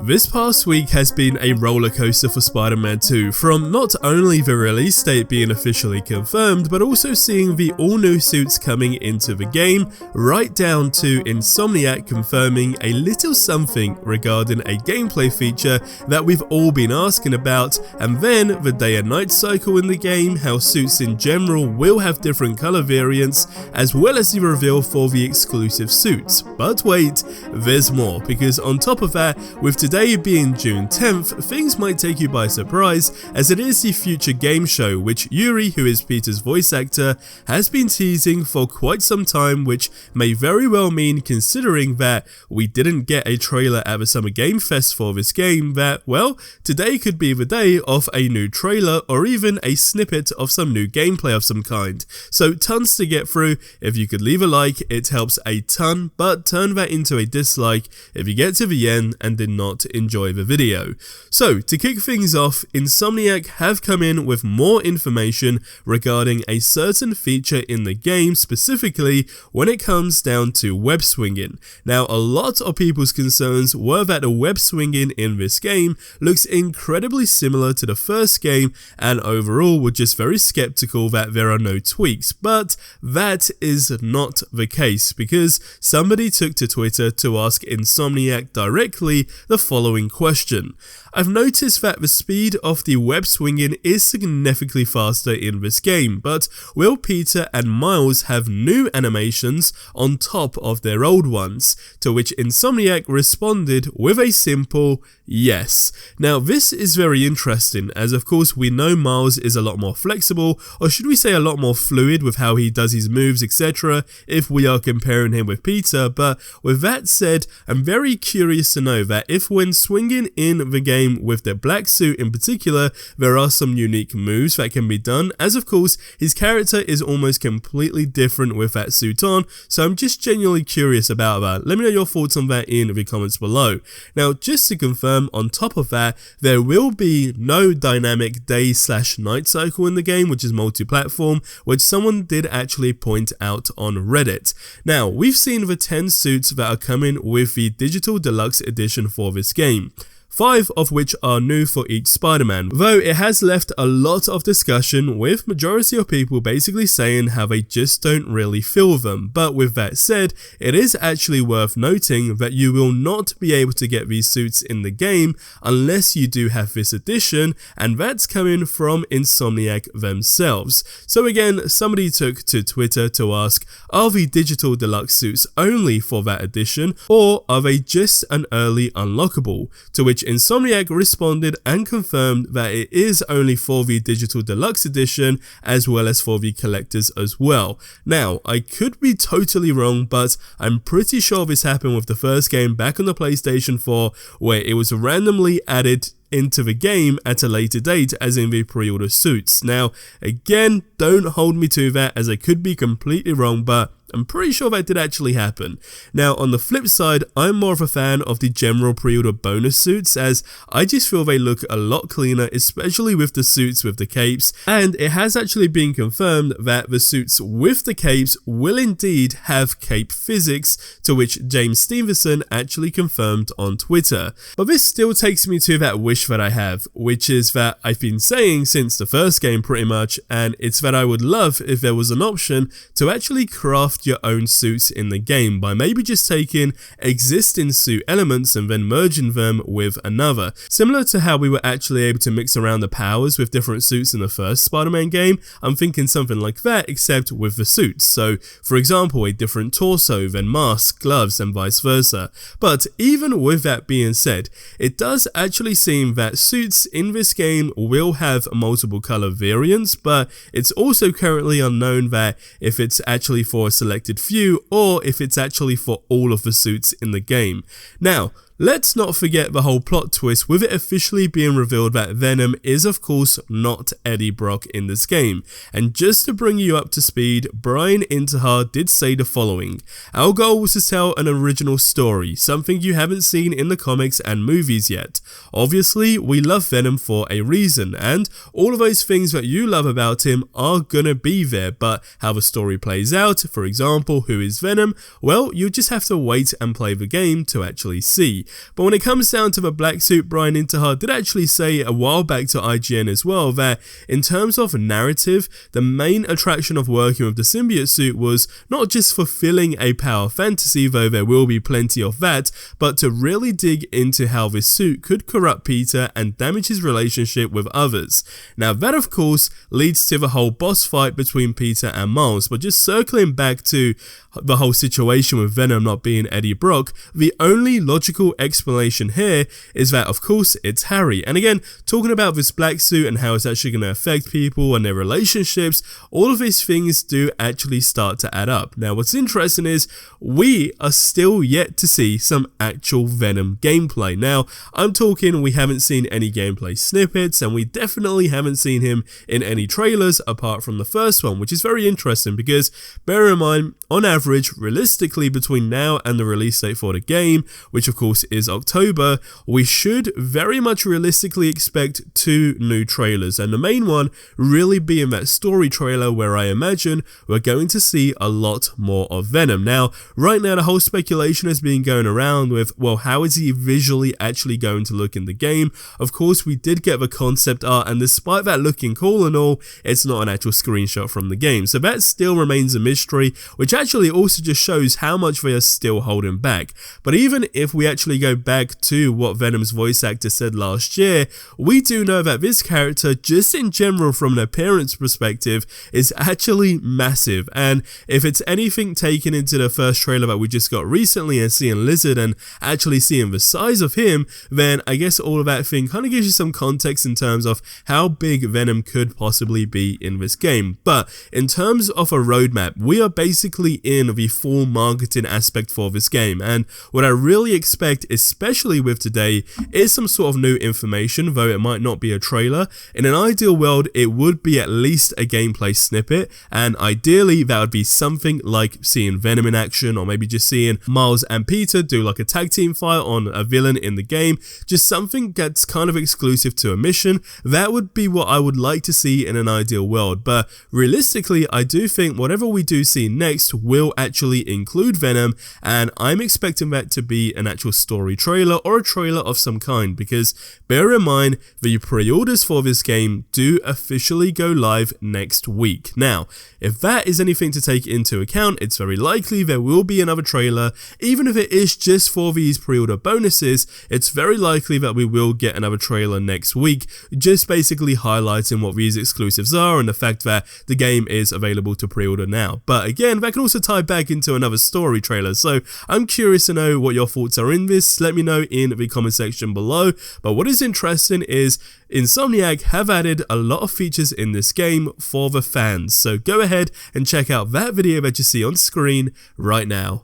This past week has been a roller coaster for Spider-Man 2, from not only the release date being officially confirmed, but also seeing the all-new suits coming into the game, right down to Insomniac confirming a little something regarding a gameplay feature that we've all been asking about, and then the day and night cycle in the game, how suits in general will have different color variants, as well as the reveal for the exclusive suits. But wait, there's more, because on top of that, with today being June 10th, things might take you by surprise, as it is the future game show, which Yuri, who is Peter's voice actor, has been teasing for quite some time, which may very well mean, considering that we didn't get a trailer at the Summer Game Fest for this game, that, well, today could be the day of a new trailer or even a snippet of some new gameplay of some kind. So tons to get through. If you could leave a like, it helps a ton, but turn that into a dislike if you get to the end and did not enjoy the video. So to kick things off, Insomniac have come in with more information regarding a certain feature in the game, specifically when it comes down to web swinging. Now, a lot of people's concerns were that the web swinging in this game looks incredibly similar to the first game, and overall were just very skeptical that there are no tweaks, but that is not the case, because somebody took to Twitter to ask Insomniac directly the following question. I've noticed that the speed of the web swinging is significantly faster in this game, but will Peter and Miles have new animations on top of their old ones? To which Insomniac responded with a simple yes. Now, this is very interesting, as of course we know Miles is a lot more flexible, or should we say a lot more fluid with how he does his moves, etc., if we are comparing him with Peter. But with that said, I'm very curious to know that if when swinging in the game with the black suit in particular, there are some unique moves that can be done, as of course his character is almost completely different with that suit on, so I'm just genuinely curious about that. Let me know your thoughts on that in the comments below. Now, just to confirm, on top of that, there will be no dynamic day/night cycle in the game, which is multi-platform, which someone did actually point out on Reddit. Now, we've seen the 10 suits that are coming with the digital deluxe edition for this game, 5 of which are new for each Spider-Man, though it has left a lot of discussion, with majority of people basically saying how they just don't really feel them. But with that said, it is actually worth noting that you will not be able to get these suits in the game unless you do have this edition, and that's coming from Insomniac themselves. So again, somebody took to Twitter to ask, are the digital deluxe suits only for that edition, or are they just an early unlockable? To which Insomniac responded and confirmed that it is only for the digital deluxe edition, as well as for the collectors as well. Now, I could be totally wrong, but I'm pretty sure this happened with the first game back on the PlayStation 4, where it was randomly added into the game at a later date, as in the pre-order suits. Now, again, don't hold me to that, as I could be completely wrong, but I'm pretty sure that did actually happen. Now, on the flip side, I'm more of a fan of the general pre-order bonus suits, as I just feel they look a lot cleaner, especially with the suits with the capes, and it has actually been confirmed that the suits with the capes will indeed have cape physics, to which James Stevenson actually confirmed on Twitter. But this still takes me to that wish that I have, which is that I've been saying since the first game pretty much, and it's that I would love if there was an option to actually craft your own suits in the game by maybe just taking existing suit elements and then merging them with another. Similar to how we were actually able to mix around the powers with different suits in the first Spider-Man game, I'm thinking something like that, except with the suits. So, for example, a different torso, then mask, gloves, and vice versa. But even with that being said, it does actually seem that suits in this game will have multiple color variants, but it's also currently unknown that if it's actually for a selected few, or if it's actually for all of the suits in the game. Now, let's not forget the whole plot twist, with it officially being revealed that Venom is of course not Eddie Brock in this game. And just to bring you up to speed, Brian Intihar did say the following: our goal was to tell an original story, something you haven't seen in the comics and movies yet. Obviously, we love Venom for a reason, and all of those things that you love about him are gonna be there, but how the story plays out, for example, who is Venom, well, you just have to wait and play the game to actually see. movie. But when it comes down to the black suit, Brian Intihar did actually say a while back to IGN as well that in terms of narrative, the main attraction of working with the symbiote suit was not just fulfilling a power fantasy, though there will be plenty of that, but to really dig into how this suit could corrupt Peter and damage his relationship with others. Now that of course leads to the whole boss fight between Peter and Miles, but just circling back to the whole situation with Venom not being Eddie Brock, the only logical explanation here is that of course it's Harry. And again, talking about this black suit and how it's actually going to affect people and their relationships, all of these things do actually start to add up. Now what's interesting is we are still yet to see some actual Venom gameplay. Now I'm talking we haven't seen any gameplay snippets, and we definitely haven't seen him in any trailers apart from the first one, which is very interesting because bear in mind, on average, realistically between now and the release date for the game, which of course is October, we should very much realistically expect 2 new trailers, and the main one really being that story trailer where I imagine we're going to see a lot more of Venom. Now right now the whole speculation has been going around with, well, how is he visually actually going to look in the game? Of course we did get the concept art, and despite that looking cool and all, it's not an actual screenshot from the game, so that still remains a mystery, which actually also just shows how much they are still holding back. But even if we actually go back to what Venom's voice actor said last year, we do know that this character, just in general from an appearance perspective, is actually massive, and if it's anything taken into the first trailer that we just got recently and seeing Lizard and actually seeing the size of him, then I guess all of that thing kind of gives you some context in terms of how big Venom could possibly be in this game. But in terms of a roadmap, we are basically in the full marketing aspect for this game, and what I really expect, especially with today, is some sort of new information, though it might not be a trailer. In an ideal world, it would be at least a gameplay snippet, and ideally that would be something like seeing Venom in action, or maybe just seeing Miles and Peter do like a tag team fight on a villain in the game, just something that's kind of exclusive to a mission. That would be what I would like to see in an ideal world, but realistically I do think whatever we do see next will actually include Venom, and I'm expecting that to be an actual story trailer or a trailer of some kind, because bear in mind the pre-orders for this game do officially go live next week. Now if that is anything to take into account, it's very likely there will be another trailer. Even if it is just for these pre-order bonuses, it's very likely that we will get another trailer next week, just basically highlighting what these exclusives are and the fact that the game is available to pre-order now. But again, that can also tie back into another story trailer, so I'm curious to know what your thoughts are in this. Let me know in the comment section below. But what is interesting is Insomniac have added a lot of features in this game for the fans, so go ahead and check out that video that you see on screen right now.